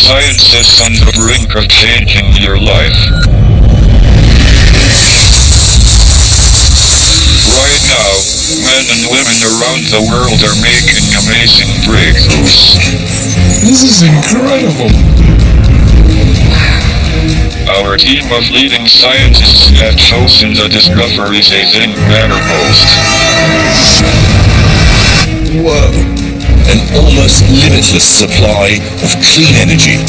Science is on the brink of changing your life. Right now, men and women around the world are making amazing breakthroughs. This is incredible. Our team of leading scientists have chosen the discoveries they think matter most. Whoa. An almost limitless supply of clean energy.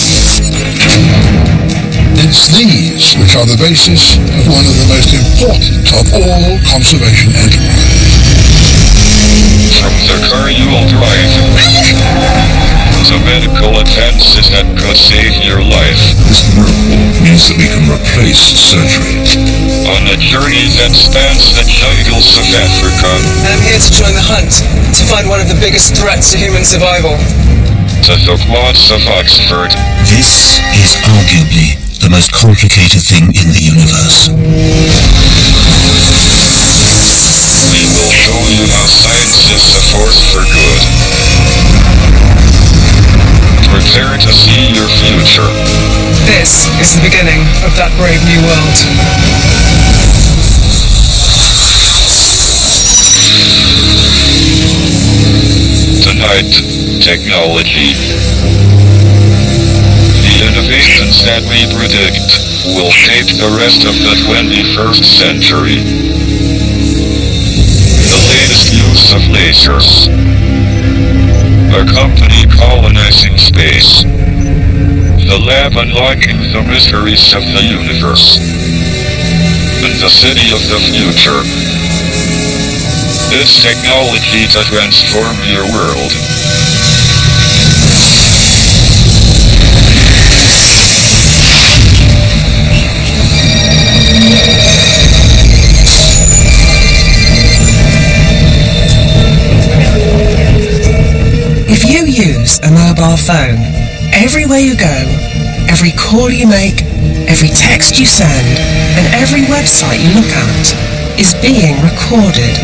It's these which are the basis of one of the most important of all conservation enterprises. From the car you'll drive to medical advances that could save your life. This miracle means that we can replace surgery. On a journey that spans the jungles of Africa. And I'm here to join the hunt, to find one of the biggest threats to human survival. To the quads of Oxford. This is arguably the most complicated thing in the universe. We will show you how science is a force for good. Prepare to see your future. This is the beginning of that brave new world. Tonight, technology. The innovations that we predict will shape the rest of the 21st century. The latest use of lasers. A company colonizing space. The lab unlocking the mysteries of the universe. And the city of the future. It's technology to transform your world. If you use a mobile phone, everywhere you go, every call you make, every text you send, and every website you look at is being recorded.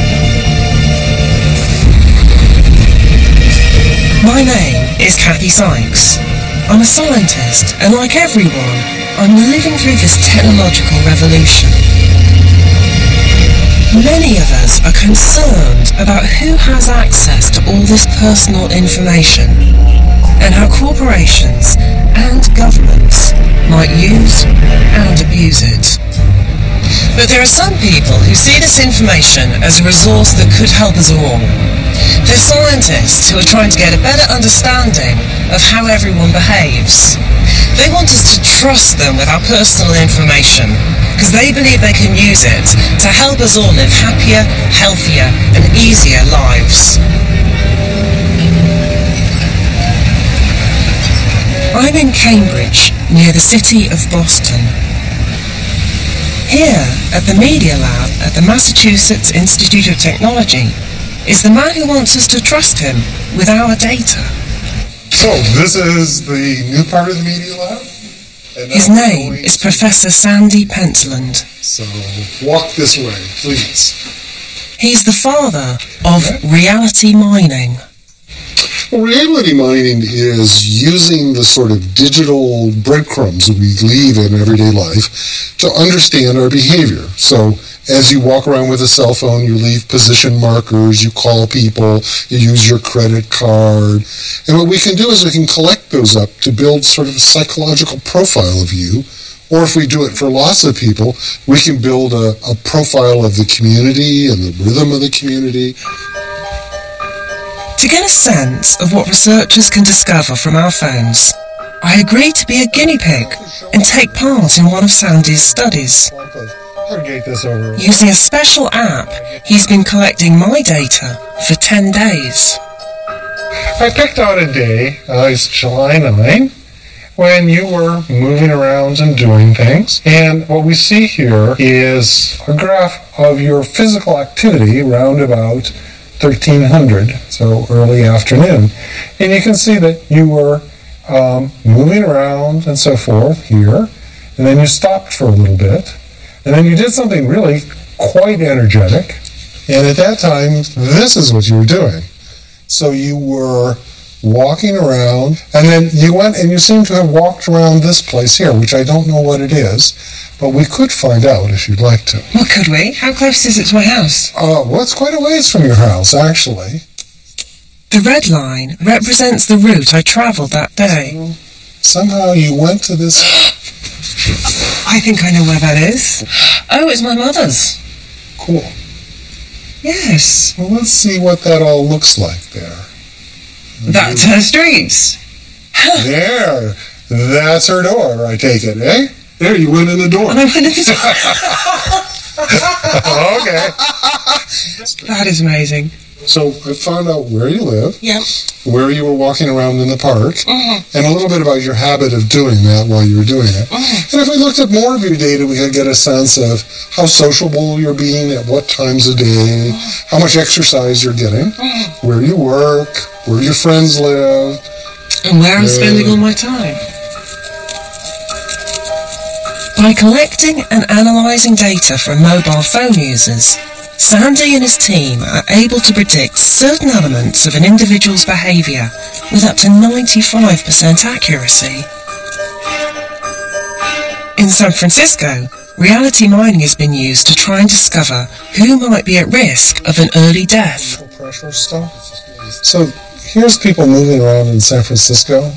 My name is Kathy Sykes. I'm a scientist, and like everyone, I'm living through this technological revolution. Many of us are concerned about who has access to all this personal information and how corporations and governments might use and abuse it. But there are some people who see this information as a resource that could help us all. They're scientists who are trying to get a better understanding of how everyone behaves. They want us to trust them with our personal information because they believe they can use it to help us all live happier, healthier, and easier lives. I'm in Cambridge, near the city of Boston. Here, at the Media Lab at the Massachusetts Institute of Technology, is the man who wants us to trust him with our data. So, this is the new part of the Media Lab? His name is Professor Sandy Pentland. So, walk this way, please. He's the father of reality mining. Well, reality mining is using the sort of digital breadcrumbs that we leave in everyday life to understand our behavior. So, as you walk around with a cell phone, you leave position markers, you call people, you use your credit card. And what we can do is we can collect those up to build sort of a psychological profile of you. Or if we do it for lots of people, we can build a profile of the community and the rhythm of the community. To get a sense of what researchers can discover from our phones, I agreed to be a guinea pig and take part in one of Sandy's studies. Using a special app, he's been collecting my data for 10 days. I picked out a day, it's July 9, when you were moving around and doing things. And what we see here is a graph of your physical activity around about 1300, so early afternoon. And you can see that you were moving around and so forth here, and then you stopped for a little bit. And then you did something really quite energetic. And at that time, this is what you were doing. So you were walking around, and then you went and you seem to have walked around this place here, which I don't know what it is, but we could find out if you'd like to. Well, could we? How close is it to my house? Well, it's quite a ways from your house, actually. The red line represents the route I travelled that day. Somehow you went to this... I think I know where that is. Oh, it's my mother's. Cool. Yes. Well, let's see what that all looks like there. That's her streets. There. That's her door, I take it, eh? There, you went in the door. And I went in the door. Okay. That is amazing. So I found out where you live, Yep. where you were walking around in the park, and a little bit about your habit of doing that while you were doing it. And if we looked at more of your data, we could get a sense of how sociable you're being, at what times of day, how much exercise you're getting, where you work, where your friends live. And where I'm spending all my time. By collecting and analysing data from mobile phone users, Sandy and his team are able to predict certain elements of an individual's behaviour with up to 95% accuracy. In San Francisco, reality mining has been used to try and discover who might be at risk of an early death. Pressure stuff. So here's people moving around in San Francisco,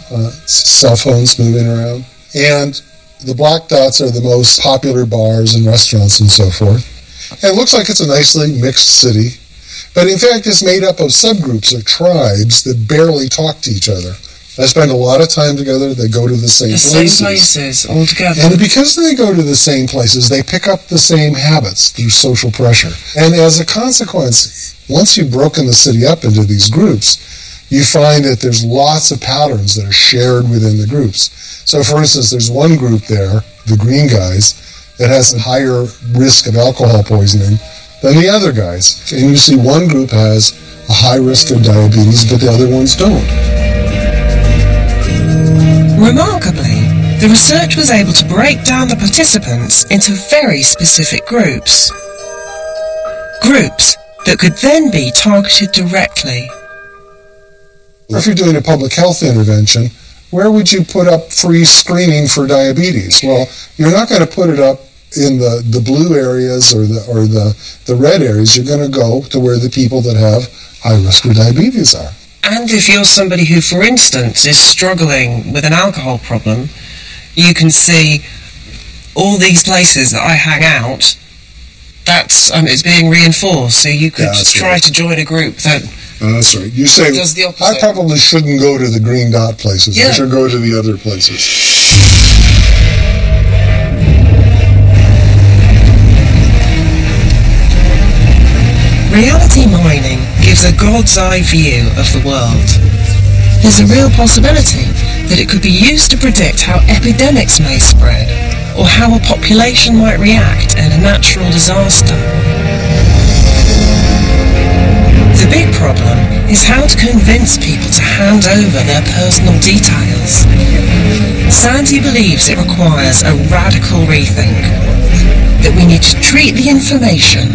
cell phones moving around, and the black dots are the most popular bars and restaurants and so forth. And it looks like it's a nicely mixed city, but in fact it's made up of subgroups or tribes that barely talk to each other. They spend a lot of time together, they go to the same places. The same places all together. And because they go to the same places, they pick up the same habits through social pressure. And as a consequence, once you've broken the city up into these groups, you find that there's lots of patterns that are shared within the groups. So for instance, there's one group there, the green guys, that has a higher risk of alcohol poisoning than the other guys. And you see one group has a high risk of diabetes, but the other ones don't. Remarkably, the research was able to break down the participants into very specific groups. Groups that could then be targeted directly. If you're doing a public health intervention, where would you put up free screening for diabetes? Well, you're not going to put it up in the blue areas or the red areas. You're going to go to where the people that have high risk for diabetes are. And if you're somebody who, for instance, is struggling with an alcohol problem, you can see all these places that I hang out, that's it's being reinforced. So you could try to join a group that... That's right. You say, does the opposite. I probably shouldn't go to the green dot places. I should go to the other places. Reality mining gives a God's eye view of the world. There's a real possibility that it could be used to predict how epidemics may spread, or how a population might react in a natural disaster. The big problem is how to convince people to hand over their personal details. Sandy believes it requires a radical rethink, that we need to treat the information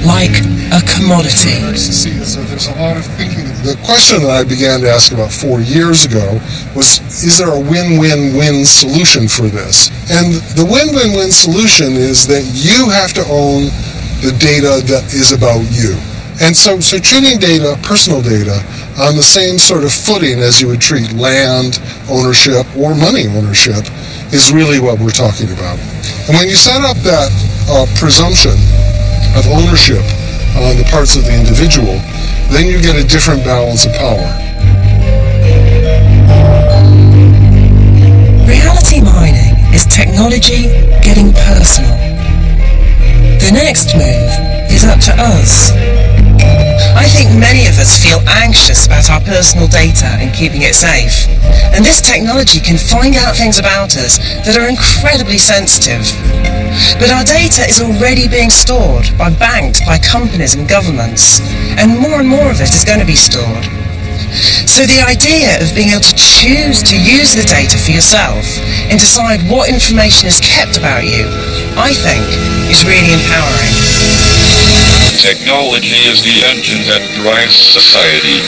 like a commodity. So there's a lot of thinking. The question that I began to ask about 4 years ago was, is there a win-win-win solution for this? And the win-win-win solution is that you have to own the data that is about you. And so treating data, personal data, on the same sort of footing as you would treat land ownership or money ownership is really what we're talking about. And when you set up that presumption of ownership on the parts of the individual, then you get a different balance of power. Reality mining is technology getting personal. The next move is up to us. I think many of us feel anxious about our personal data and keeping it safe. And this technology can find out things about us that are incredibly sensitive. But our data is already being stored by banks, by companies and governments. And more of it is going to be stored. So the idea of being able to choose to use the data for yourself and decide what information is kept about you, I think, is really empowering. Technology is the engine that drives society.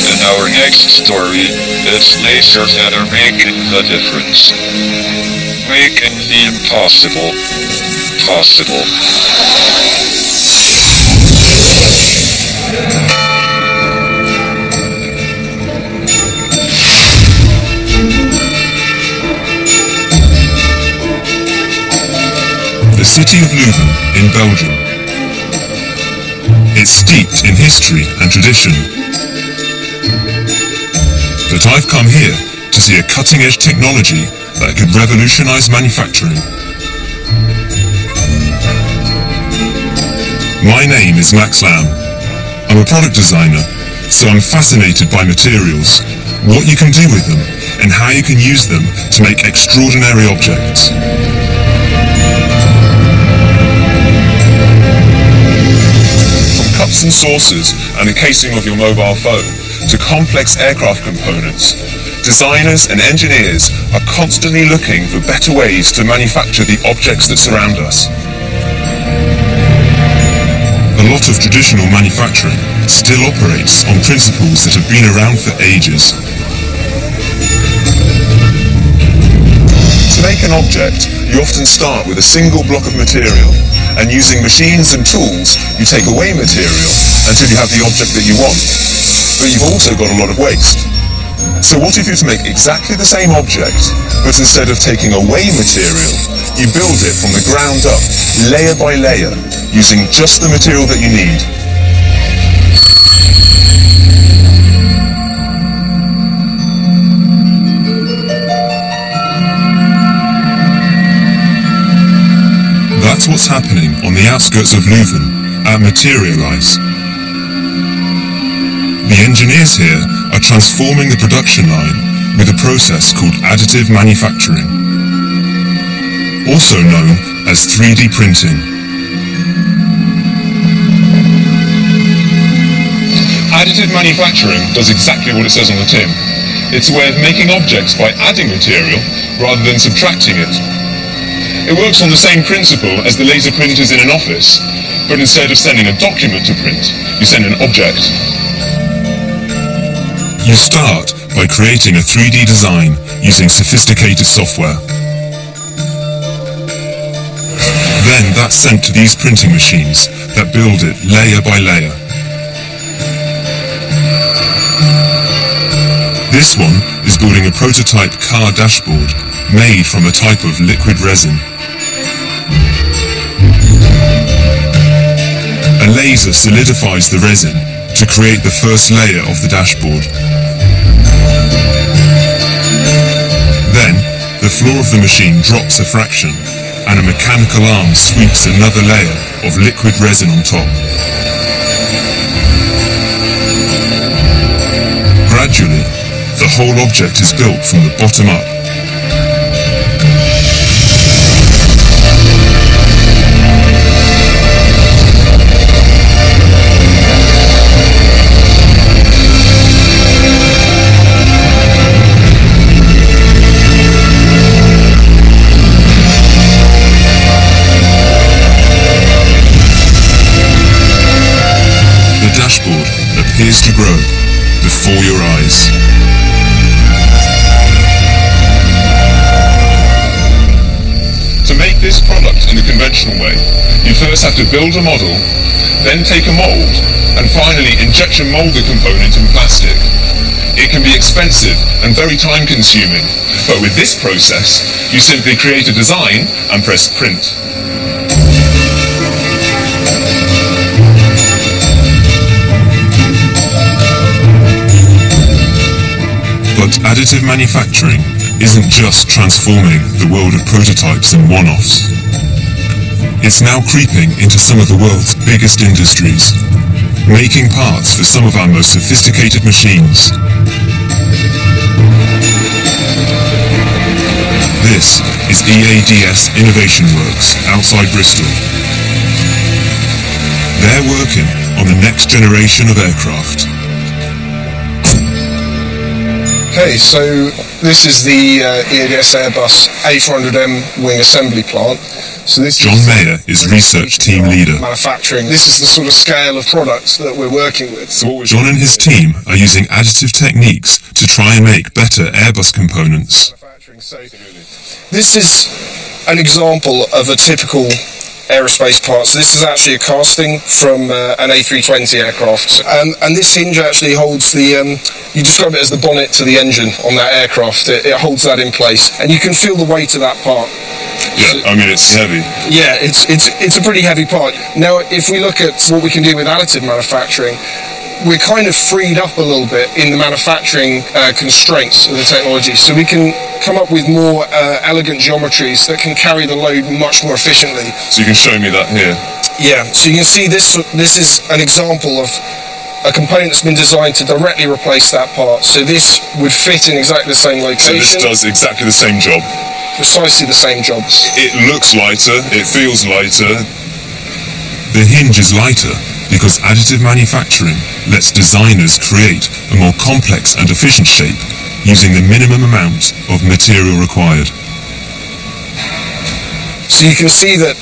In our next story, it's lasers that are making the difference. Making the impossible possible. The city of Leuven in Belgium. It's steeped in history and tradition. But I've come here to see a cutting-edge technology that could revolutionize manufacturing. My name is Max Lamb. I'm a product designer, so I'm fascinated by materials, what you can do with them, and how you can use them to make extraordinary objects. Cups and saucers and the casing of your mobile phone to complex aircraft components, designers and engineers are constantly looking for better ways to manufacture the objects that surround us. A lot of traditional manufacturing still operates on principles that have been around for ages. To make an object, you often start with a single block of material, and using machines and tools, you take away material until you have the object that you want. But you've also got a lot of waste. So what if you were to make exactly the same object, but instead of taking away material, you build it from the ground up, layer by layer, using just the material that you need? That's what's happening on the outskirts of Leuven at Materialise. The engineers here are transforming the production line with a process called additive manufacturing, also known as 3D printing. Additive manufacturing does exactly what it says on the tin. It's a way of making objects by adding material rather than subtracting it. It works on the same principle as the laser printers in an office, but instead of sending a document to print, you send an object. You start by creating a 3D design using sophisticated software. Then that's sent to these printing machines that build it layer by layer. This one is building a prototype car dashboard made from a type of liquid resin. A laser solidifies the resin to create the first layer of the dashboard. Then, the floor of the machine drops a fraction, and a mechanical arm sweeps another layer of liquid resin on top. Gradually, the whole object is built from the bottom up. Appears to grow before your eyes. To make this product in the conventional way, you first have to build a model, then take a mold, and finally injection mold the component in plastic. It can be expensive and very time-consuming, but with this process, you simply create a design and press print. But additive manufacturing isn't just transforming the world of prototypes and one-offs. It's now creeping into some of the world's biggest industries, making parts for some of our most sophisticated machines. This is EADS Innovation Works outside Bristol. They're working on the next generation of aircraft. Okay, so this is the EADS Airbus A400M wing assembly plant. So this John Mayer is research team leader. Manufacturing. This is the sort of scale of products that we're working with. John and his team are using additive techniques to try and make better Airbus components. This is an example of a typical aerospace part. So this is actually a casting from an A320 aircraft, and this hinge actually holds the, you describe it as the bonnet to the engine on that aircraft. It holds that in place, and you can feel the weight of that part. Yeah, I mean, it's heavy. Yeah, it's a pretty heavy part. Now, if we look at what we can do with additive manufacturing, we're kind of freed up a little bit in the manufacturing constraints of the technology, so we can come up with more elegant geometries that can carry the load much more efficiently. So you can show me that here. Yeah, so you can see this is an example of a component that's been designed to directly replace that part. So this would fit in exactly the same location. So this does exactly the same job. Precisely the same job. It looks lighter, it feels lighter. The hinge is lighter because additive manufacturing lets designers create a more complex and efficient shape using the minimum amount of material required. So you can see that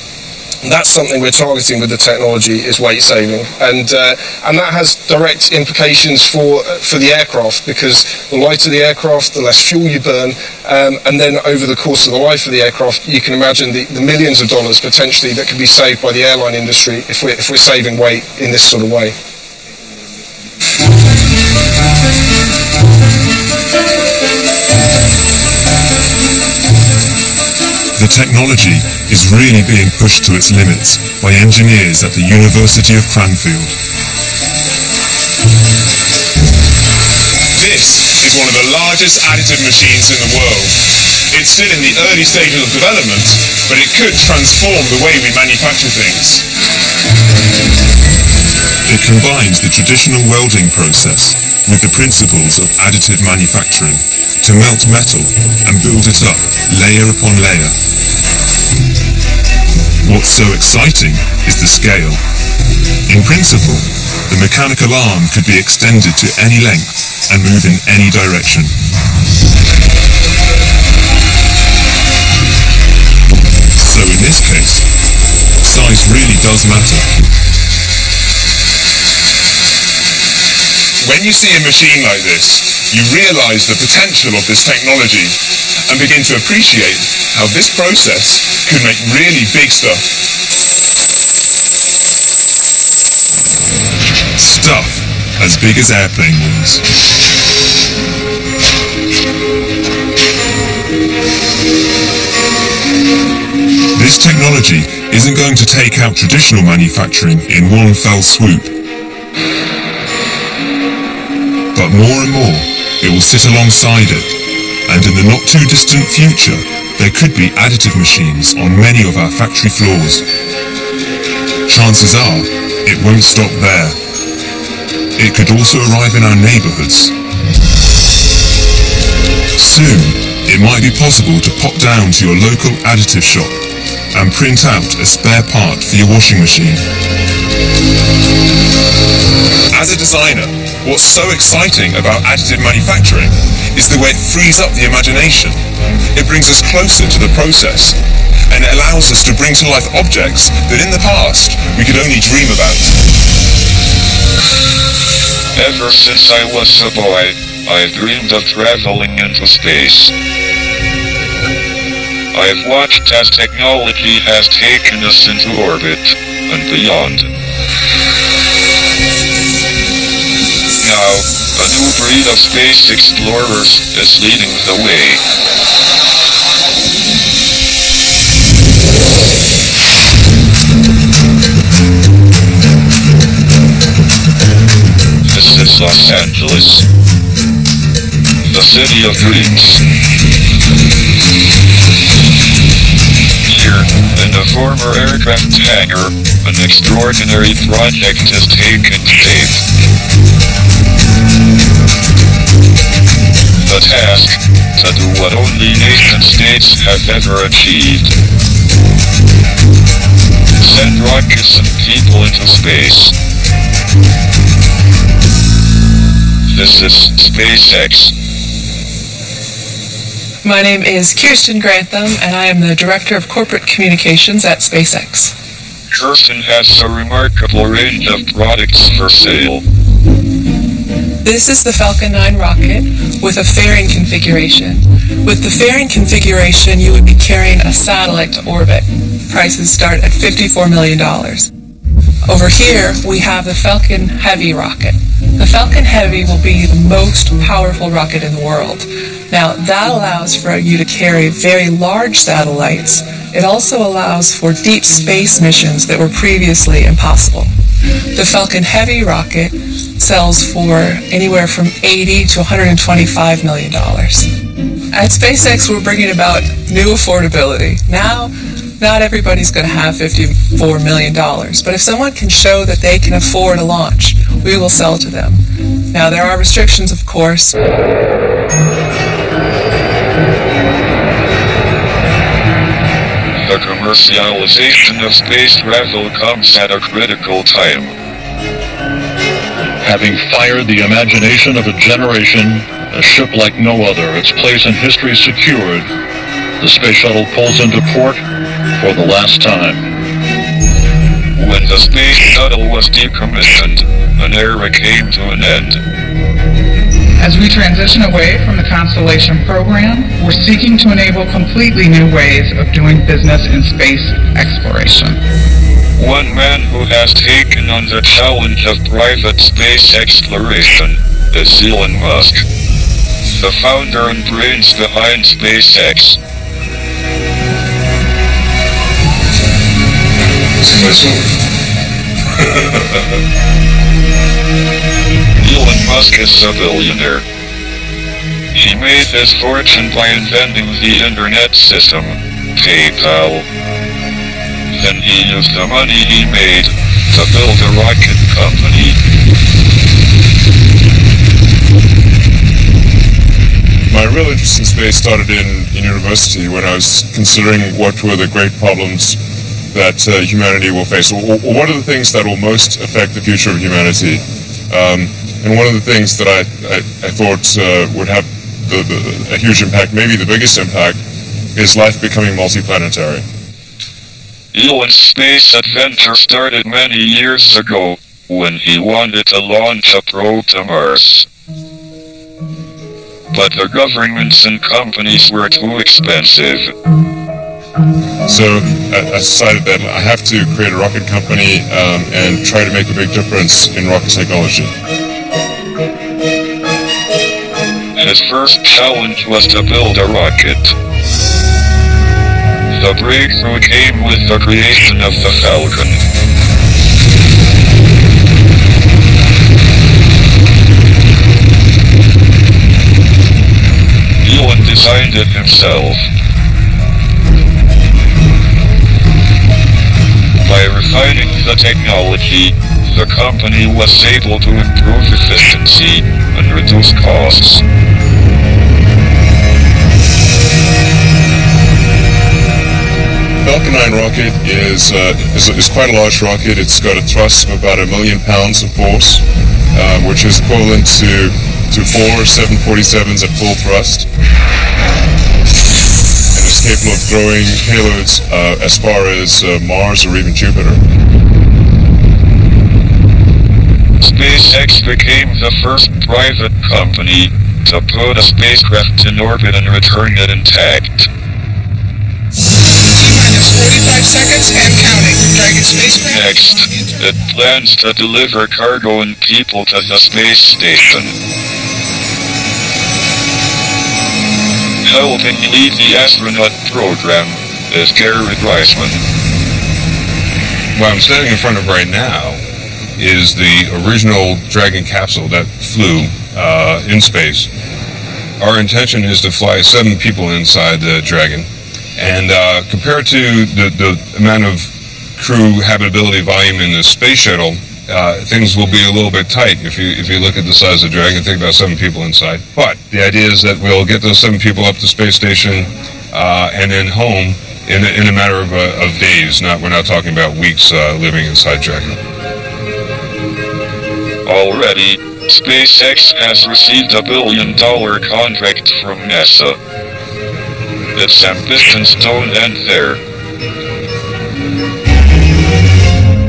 that's something we're targeting with the technology, is weight saving, and that has direct implications for the aircraft, because the lighter the aircraft, the less fuel you burn, and then over the course of the life of the aircraft, you can imagine the millions of dollars potentially that could be saved by the airline industry if we're saving weight in this sort of way. The technology is really being pushed to its limits by engineers at the University of Cranfield. This is one of the largest additive machines in the world. It's still in the early stages of development, but it could transform the way we manufacture things. It combines the traditional welding process with the principles of additive manufacturing to melt metal and build it up layer upon layer. What's so exciting is the scale. In principle, the mechanical arm could be extended to any length and move in any direction. So in this case, size really does matter. When you see a machine like this, you realize the potential of this technology and begin to appreciate how this process could make really big stuff. Stuff as big as airplane wings. This technology isn't going to take out traditional manufacturing in one fell swoop. But more and more, it will sit alongside it, and in the not-too-distant future, there could be additive machines on many of our factory floors. Chances are, it won't stop there. It could also arrive in our neighbourhoods. Soon, it might be possible to pop down to your local additive shop and print out a spare part for your washing machine. As a designer, what's so exciting about additive manufacturing is the way it frees up the imagination. It brings us closer to the process, and it allows us to bring to life objects that in the past we could only dream about. Ever since I was a boy, I've dreamed of traveling into space. I've watched as technology has taken us into orbit and beyond. Now, a new breed of space explorers is leading the way. This is Los Angeles, the city of dreams. Here, in a former aircraft hangar, an extraordinary project has taken shape. The task, to do what only nation states have ever achieved. Send rockets and people into space. This is SpaceX. My name is Kirsten Grantham, and I am the Director of Corporate Communications at SpaceX. Kirsten has a remarkable range of products for sale. This is the Falcon 9 rocket with a fairing configuration. With the fairing configuration, you would be carrying a satellite to orbit. Prices start at $54 million. Over here, we have the Falcon Heavy rocket. The Falcon Heavy will be the most powerful rocket in the world. Now, that allows for you to carry very large satellites. It also allows for deep space missions that were previously impossible. The Falcon Heavy rocket sells for anywhere from $80 to $125 million. At SpaceX, we're bringing about new affordability. Now, not everybody's going to have $54 million, but if someone can show that they can afford a launch, we will sell to them. Now, there are restrictions, of course. The commercialization of space travel comes at a critical time. Having fired the imagination of a generation, a ship like no other, its place in history secured, the space shuttle pulls into port for the last time. When the space shuttle was decommissioned, an era came to an end. As we transition away from the Constellation program, we're seeking to enable completely new ways of doing business in space exploration. One man who has taken on the challenge of private space exploration is Elon Musk, the founder and brains behind SpaceX. Elon Musk is a billionaire. He made his fortune by inventing the internet system, PayPal. Then he used the money he made to build a rocket company. My real interest in space started in university when I was considering what were the great problems that humanity will face. What are the things that will most affect the future of humanity? And one of the things that I thought would have a huge impact, maybe the biggest impact, is life becoming multiplanetary. Elon's space adventure started many years ago when he wanted to launch a probe to Mars. But the governments and companies were too expensive. So I decided that I have to create a rocket company and try to make a big difference in rocket technology. His first challenge was to build a rocket. The breakthrough came with the creation of the Falcon. Elon designed it himself. By refining the technology, the company was able to improve efficiency and reduce costs. Falcon 9 rocket is quite a large rocket. It's got a thrust of about 1 million pounds of force, which is equivalent to 4 747s at full thrust. And it's capable of throwing payloads as far as Mars or even Jupiter. SpaceX became the first private company to put a spacecraft in orbit and return it intact. T-minus 45 seconds and counting. Dragon spacecraft. Next, it plans to deliver cargo and people to the space station. Helping lead the astronaut program is Gary Reisman. What I'm standing in front of right now is the original Dragon capsule that flew in space. Our intention is to fly 7 people inside the Dragon. And compared to the amount of crew habitability volume in the space shuttle, things will be a little bit tight if you look at the size of the Dragon. Think about 7 people inside. But the idea is that we'll get those 7 people up to space station and then home in a matter of days. We're not talking about weeks living inside Dragon. Already, SpaceX has received $1 billion contract from NASA. its ambitions don't end there.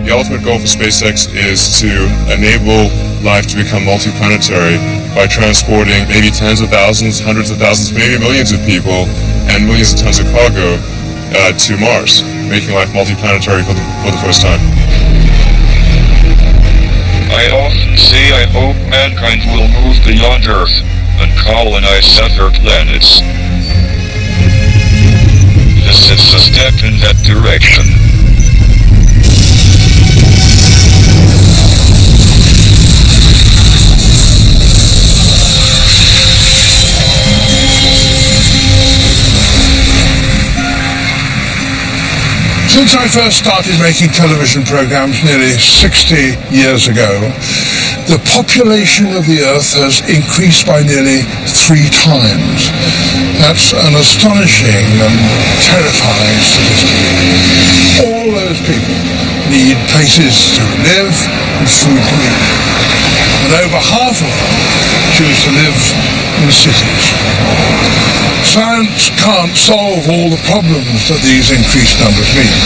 The ultimate goal for SpaceX is to enable life to become multiplanetary by transporting maybe tens of thousands, hundreds of thousands, maybe millions of people and millions of tons of cargo to Mars, making life multiplanetary for the first time. I often say I hope mankind will move beyond Earth and colonize other planets. This is a step in that direction. Since I first started making television programs nearly 60 years ago, the population of the Earth has increased by nearly 3 times. That's an astonishing and terrifying statistic. All those people need places to live and food to eat. And over half of them choose to live in cities. Science can't solve all the problems that these increased numbers mean,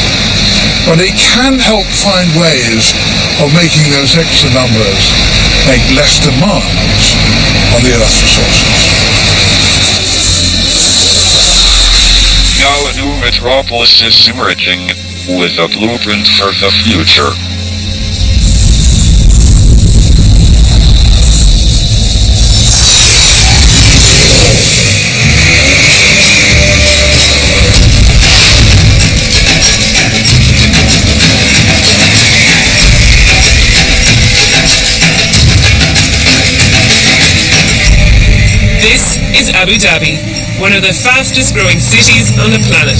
but it can help find ways of making those extra numbers make less demands on the Earth's resources. Now a new metropolis is emerging with a blueprint for the future. Is Abu Dhabi, one of the fastest growing cities on the planet.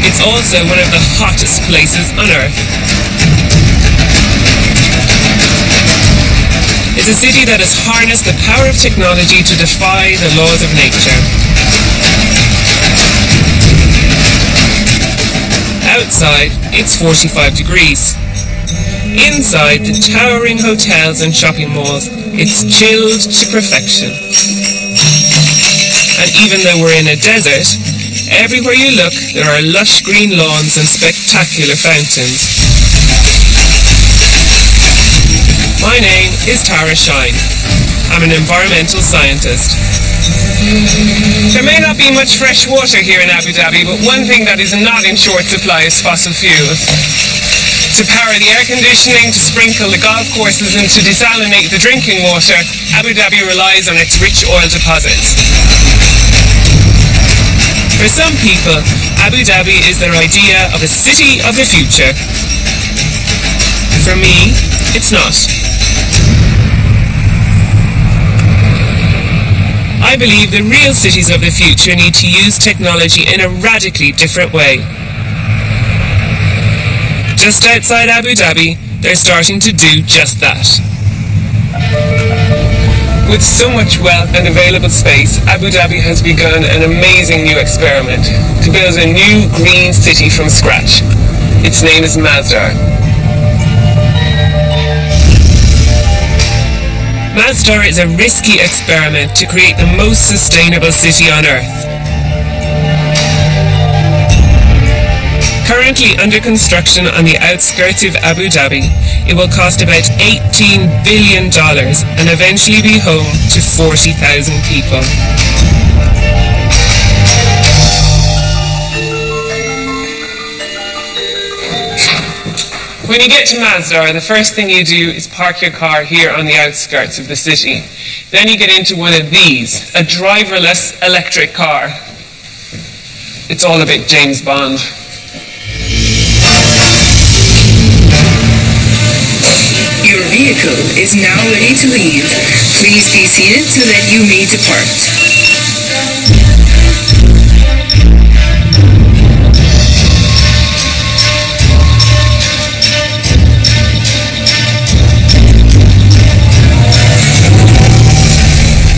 It's also one of the hottest places on Earth. It's a city that has harnessed the power of technology to defy the laws of nature. Outside, it's 45 degrees. Inside the towering hotels and shopping malls, it's chilled to perfection. And even though we're in a desert, everywhere you look there are lush green lawns and spectacular fountains. My name is Tara Shine. I'm an environmental scientist. There may not be much fresh water here in Abu Dhabi, but one thing that is not in short supply is fossil fuel. To power the air conditioning, to sprinkle the golf courses and to desalinate the drinking water, Abu Dhabi relies on its rich oil deposits. For some people, Abu Dhabi is their idea of a city of the future. For me, it's not. I believe the real cities of the future need to use technology in a radically different way. Just outside Abu Dhabi, they're starting to do just that. With so much wealth and available space, Abu Dhabi has begun an amazing new experiment to build a new green city from scratch. Its name is Masdar. Masdar is a risky experiment to create the most sustainable city on Earth. Currently under construction on the outskirts of Abu Dhabi, it will cost about $18 billion and eventually be home to 40,000 people. When you get to Masdar, the first thing you do is park your car here on the outskirts of the city. Then you get into one of these, a driverless electric car. It's all a bit James Bond. Your vehicle is now ready to leave. Please be seated so that you may depart.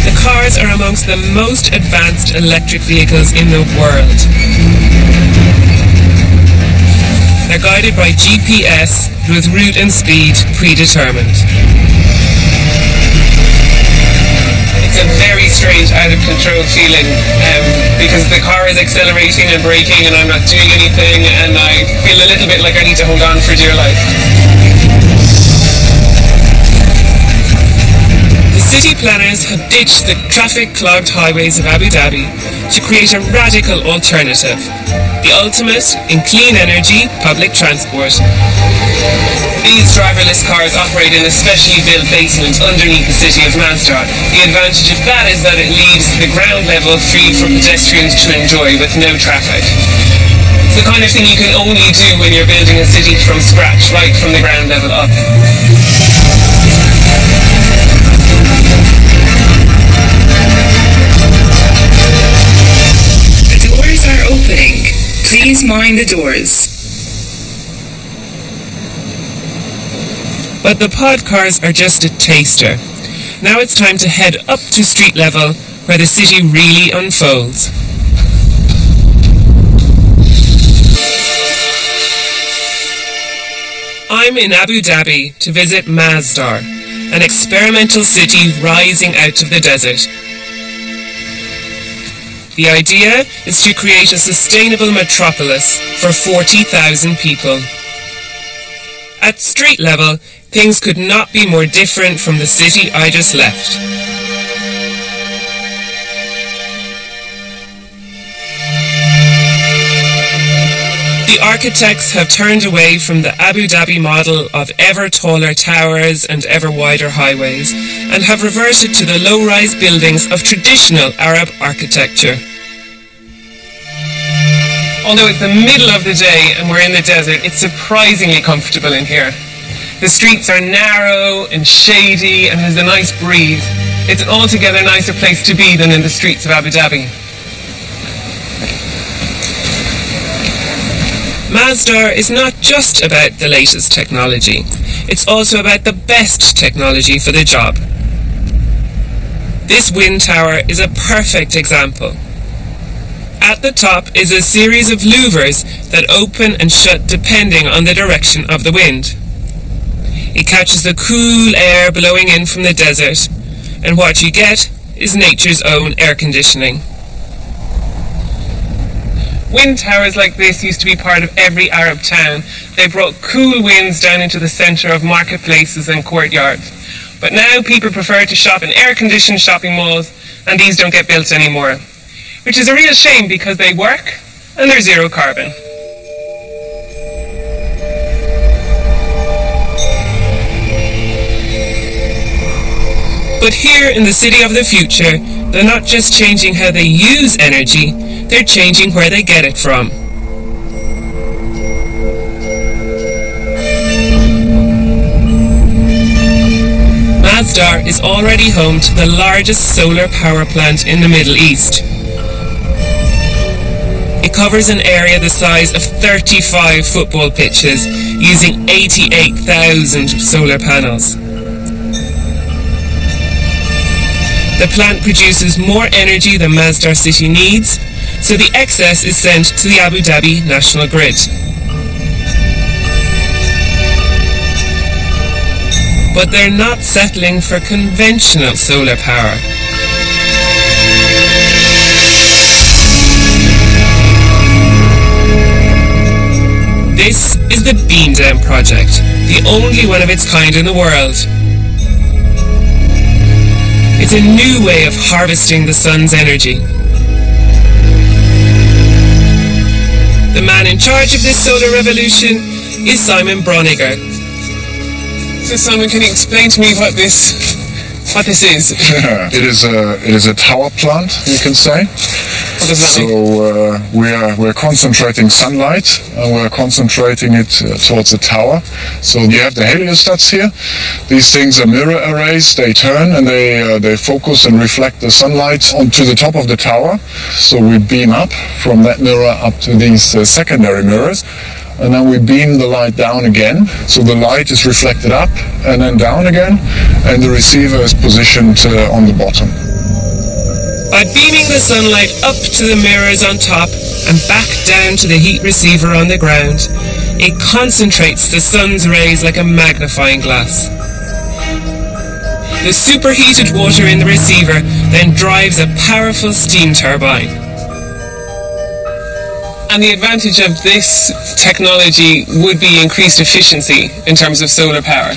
The cars are amongst the most advanced electric vehicles in the world. They're guided by GPS with route and speed predetermined. it's a very strange, out-of-control feeling because the car is accelerating and braking and I'm not doing anything, and I feel a little bit like I need to hold on for dear life. The city planners have ditched the traffic-clogged highways of Abu Dhabi to create a radical alternative, the ultimate in clean energy public transport. These driverless cars operate in a specially built basement underneath the city of Masdar. The advantage of that is that it leaves the ground level free for pedestrians to enjoy with no traffic. It's the kind of thing you can only do when you're building a city from scratch, right from the ground level up. The doors are opening. Please mind the doors. But the pod cars are just a taster. Now it's time to head up to street level, where the city really unfolds. I'm in Abu Dhabi to visit Masdar, an experimental city rising out of the desert. The idea is to create a sustainable metropolis for 40,000 people. At street level, things could not be more different from the city I just left. The architects have turned away from the Abu Dhabi model of ever taller towers and ever wider highways, and have reverted to the low-rise buildings of traditional Arab architecture. Although it's the middle of the day and we're in the desert, it's surprisingly comfortable in here. The streets are narrow and shady and there's a nice breeze. It's an altogether nicer place to be than in the streets of Abu Dhabi. Masdar is not just about the latest technology. It's also about the best technology for the job. This wind tower is a perfect example. At the top is a series of louvers that open and shut depending on the direction of the wind. It catches the cool air blowing in from the desert, and what you get is nature's own air conditioning. Wind towers like this used to be part of every Arab town. They brought cool winds down into the centre of marketplaces and courtyards. But now people prefer to shop in air-conditioned shopping malls, and these don't get built anymore. Which is a real shame because they work and they're zero carbon. But here in the city of the future, they're not just changing how they use energy, they're changing where they get it from. Masdar is already home to the largest solar power plant in the Middle East. It covers an area the size of 35 football pitches, using 88,000 solar panels. The plant produces more energy than Masdar city needs, so the excess is sent to the Abu Dhabi national grid. But they're not settling for conventional solar power. This is the Beam Dam project, the only one of its kind in the world. It's a new way of harvesting the sun's energy. The man in charge of this solar revolution is Simon Broniger. So Simon, can you explain to me what this is? It is a tower plant, you can say. What does that mean? We're concentrating sunlight and we're concentrating it towards the tower. So you have the heliostats here. These things are mirror arrays. They turn and they focus and reflect the sunlight onto the top of the tower. So we beam up from that mirror up to these secondary mirrors. And then we beam the light down again. So the light is reflected up and then down again. And the receiver is positioned on the bottom. By beaming the sunlight up to the mirrors on top and back down to the heat receiver on the ground, it concentrates the sun's rays like a magnifying glass. The superheated water in the receiver then drives a powerful steam turbine. And the advantage of this technology would be increased efficiency in terms of solar power.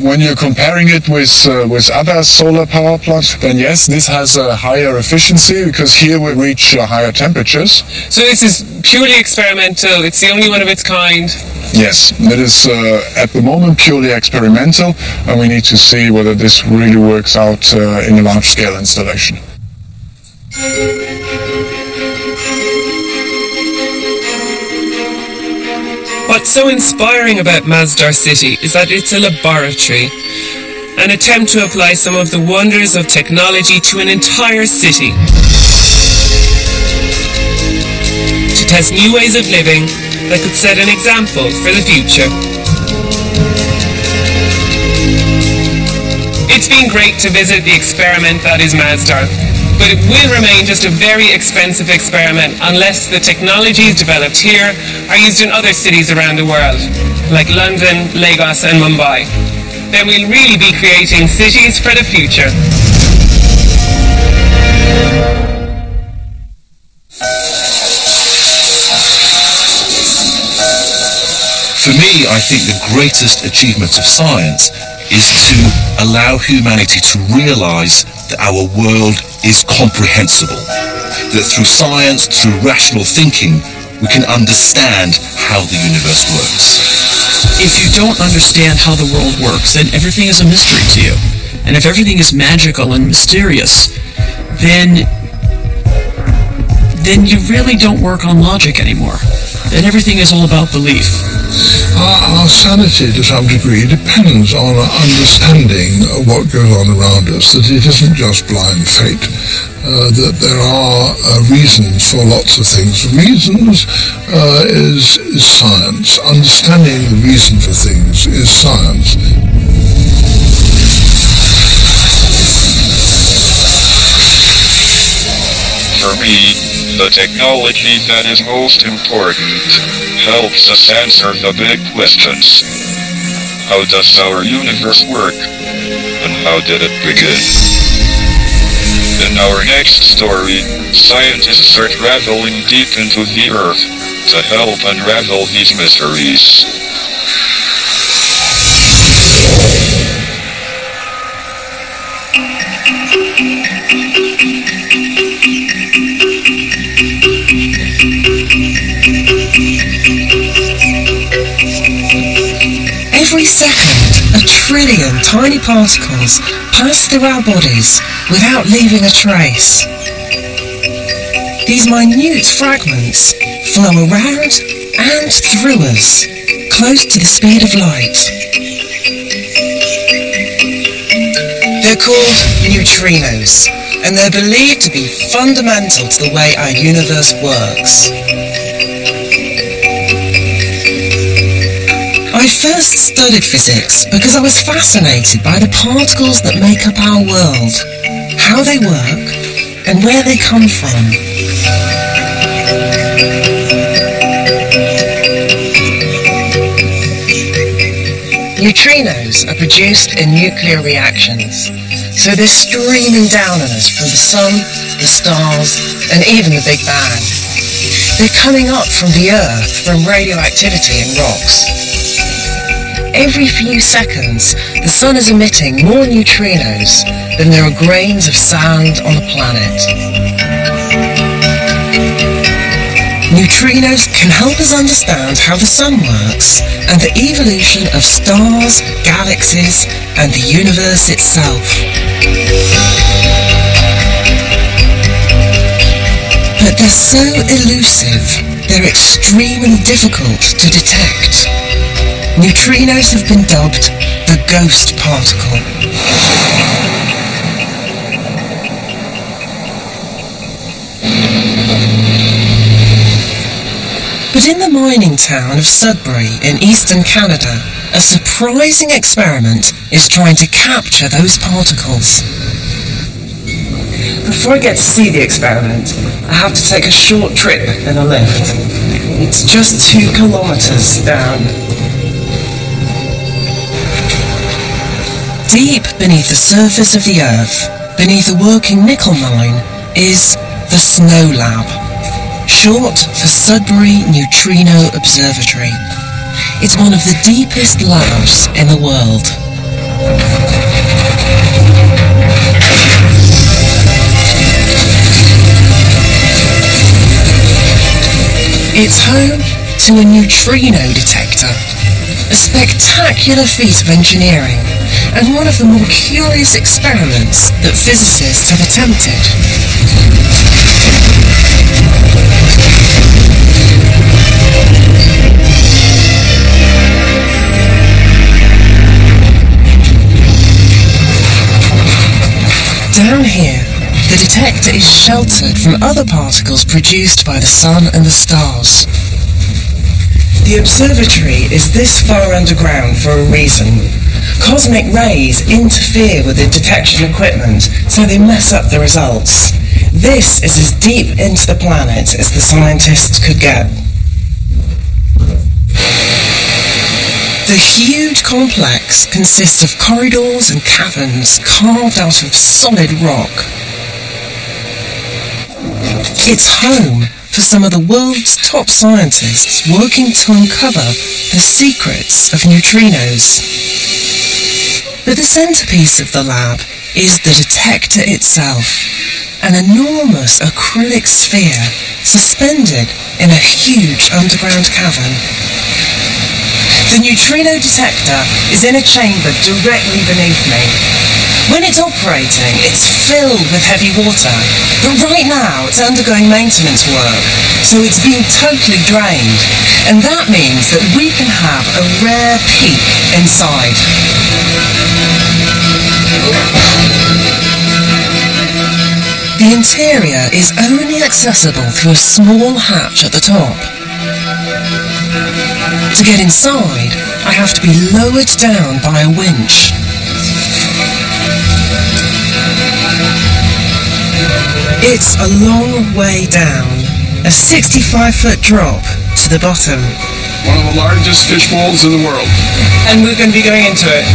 When you're comparing it with other solar power plants, then yes, this has a higher efficiency because here we reach higher temperatures. So this is purely experimental, it's the only one of its kind? Yes, it is at the moment purely experimental, and we need to see whether this really works out in a large-scale installation. What's so inspiring about Masdar City is that it's a laboratory, an attempt to apply some of the wonders of technology to an entire city, to test new ways of living that could set an example for the future. It's been great to visit the experiment that is Masdar, but it will remain just a very expensive experiment unless the technologies developed here are used in other cities around the world, like London, Lagos and Mumbai. Then we'll really be creating cities for the future. For me, I think the greatest achievement of science is to allow humanity to realize that our world is comprehensible, that through science, through rational thinking, we can understand how the universe works. If you don't understand how the world works, then everything is a mystery to you. And if everything is magical and mysterious, then you really don't work on logic anymore. Then everything is all about belief. Our sanity, to some degree, depends on understanding what goes on around us, that it isn't just blind fate, that there are reasons for lots of things. Reasons is science. Understanding the reason for things is science. For me, the technology that is most important helps us answer the big questions. How does our universe work? And how did it begin? In our next story, scientists are traveling deep into the Earth to help unravel these mysteries. Every second, 1 trillion tiny particles pass through our bodies without leaving a trace. These minute fragments flow around and through us, close to the speed of light. They're called neutrinos, and they're believed to be fundamental to the way our universe works. I first studied physics because I was fascinated by the particles that make up our world, how they work, and where they come from. Neutrinos are produced in nuclear reactions, so they're streaming down on us from the sun, the stars, and even the Big Bang. They're coming up from the Earth from radioactivity in rocks. Every few seconds, the sun is emitting more neutrinos than there are grains of sand on the planet. Neutrinos can help us understand how the sun works and the evolution of stars, galaxies, and the universe itself. But they're so elusive, they're extremely difficult to detect. Neutrinos have been dubbed the ghost particle. But in the mining town of Sudbury in eastern Canada, a surprising experiment is trying to capture those particles. Before I get to see the experiment, I have to take a short trip in a lift. It's just 2 kilometers down. Deep beneath the surface of the Earth, beneath a working nickel mine, is the SNO Lab, short for Sudbury Neutrino Observatory. It's one of the deepest labs in the world. It's home to a neutrino detector, a spectacular feat of engineering, and one of the more curious experiments that physicists have attempted. Down here, the detector is sheltered from other particles produced by the sun and the stars. The observatory is this far underground for a reason. Cosmic rays interfere with the detection equipment, so they mess up the results. This is as deep into the planet as the scientists could get. The huge complex consists of corridors and caverns carved out of solid rock. It's home for some of the world's top scientists working to uncover the secrets of neutrinos. But the centerpiece of the lab is the detector itself, an enormous acrylic sphere suspended in a huge underground cavern. The neutrino detector is in a chamber directly beneath me. When it's operating, it's filled with heavy water, but right now it's undergoing maintenance work, so it's being totally drained, and that means that we can have a rare peek inside. The interior is only accessible through a small hatch at the top. To get inside, I have to be lowered down by a winch. It's a long way down, a 65-foot drop to the bottom. One of the largest fish bowls in the world. And we're going to be going into it.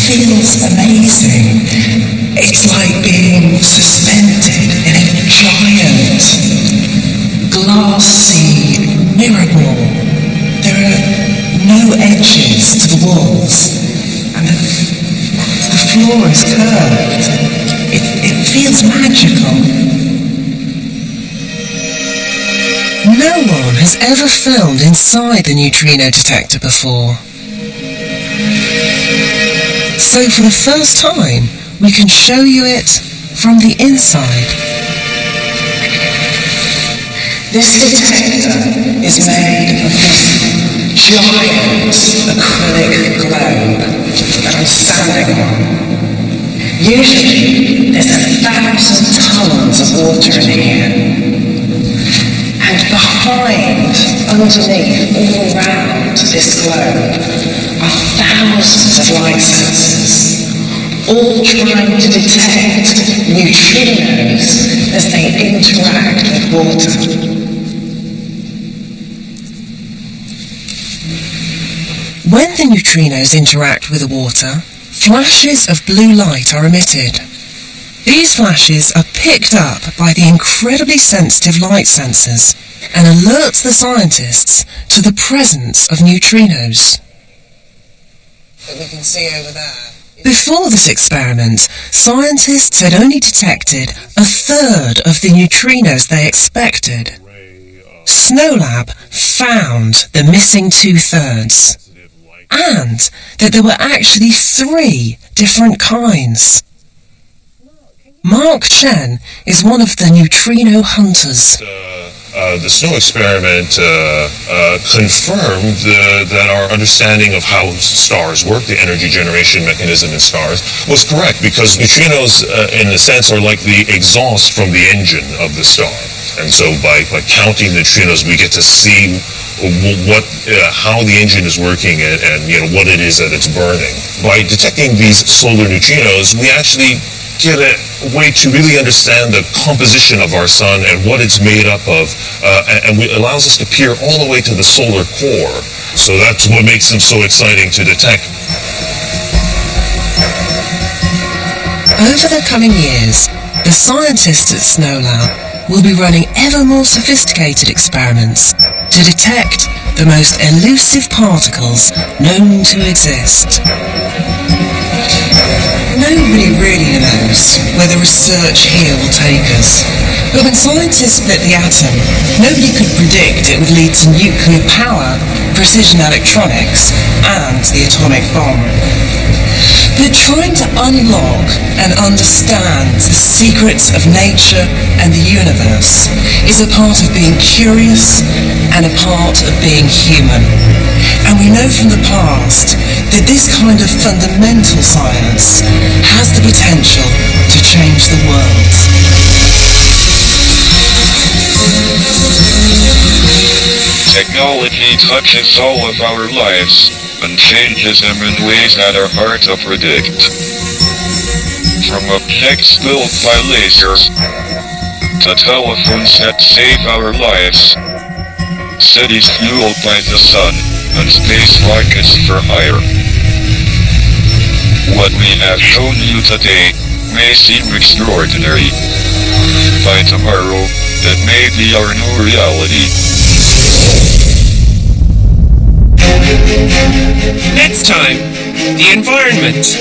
Feels amazing. It's like being suspended in a giant, glassy mirror ball. There are no edges to the walls, and the floor is curved. It feels magical. No one has ever filmed inside the neutrino detector before. So for the first time, we can show you it from the inside. This detector is made of this giant acrylic globe that I'm standing on. Usually, there's 1,000 tons of water in here. And behind, underneath, all around this globe, are thousands of light sensors, all trying to detect neutrinos as they interact with water. When the neutrinos interact with the water, flashes of blue light are emitted. These flashes are picked up by the incredibly sensitive light sensors and alert the scientists to the presence of neutrinos. That we can see over there. Before this experiment, scientists had only detected a third of the neutrinos they expected. SNOLAB found the missing 2/3, and that there were actually 3 different kinds. Mark Chen is one of the neutrino hunters. The SNO experiment confirmed that our understanding of how stars work, the energy generation mechanism in stars, was correct, because neutrinos, in a sense, are like the exhaust from the engine of the star. And so by counting neutrinos, we get to see how the engine is working and what it is that it's burning. By detecting these solar neutrinos, we actually get a way to really understand the composition of our sun and what it's made up of, and it allows us to peer all the way to the solar core. So that's what makes them so exciting to detect. Over the coming years, the scientists at SNOLAB will be running ever more sophisticated experiments to detect the most elusive particles known to exist. Nobody really knows where the research here will take us. But when scientists split the atom, nobody could predict it would lead to nuclear power, precision electronics, and the atomic bomb. But trying to unlock and understand the secrets of nature and the universe is a part of being curious and a part of being human. And we know from the past that this kind of fundamental science has the potential to change the world. Technology touches all of our lives and changes them in ways that are hard to predict. From objects built by lasers to telephones that save our lives, cities fueled by the sun, and space rockets for hire. What we have shown you today may seem extraordinary. By tomorrow, that may be our new reality. Next time, the environment.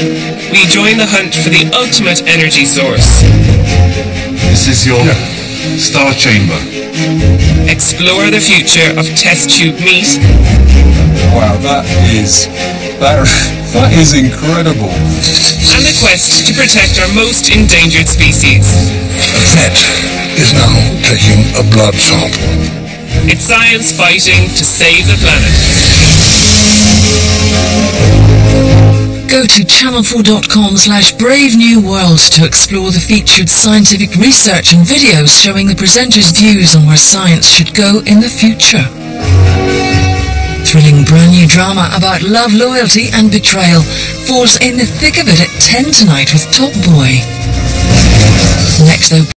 We join the hunt for the ultimate energy source. This is your star chamber. Explore the future of test tube meat. Wow, that is incredible. And the quest to protect our most endangered species. A vet is now taking a blood sample. It's science fighting to save the planet. Go to channel4.com/bravenewworld to explore the featured scientific research and videos showing the presenters' views on where science should go in the future. Thrilling brand new drama about love, loyalty and betrayal falls in the thick of it at 10 tonight with Top Boy. Next though.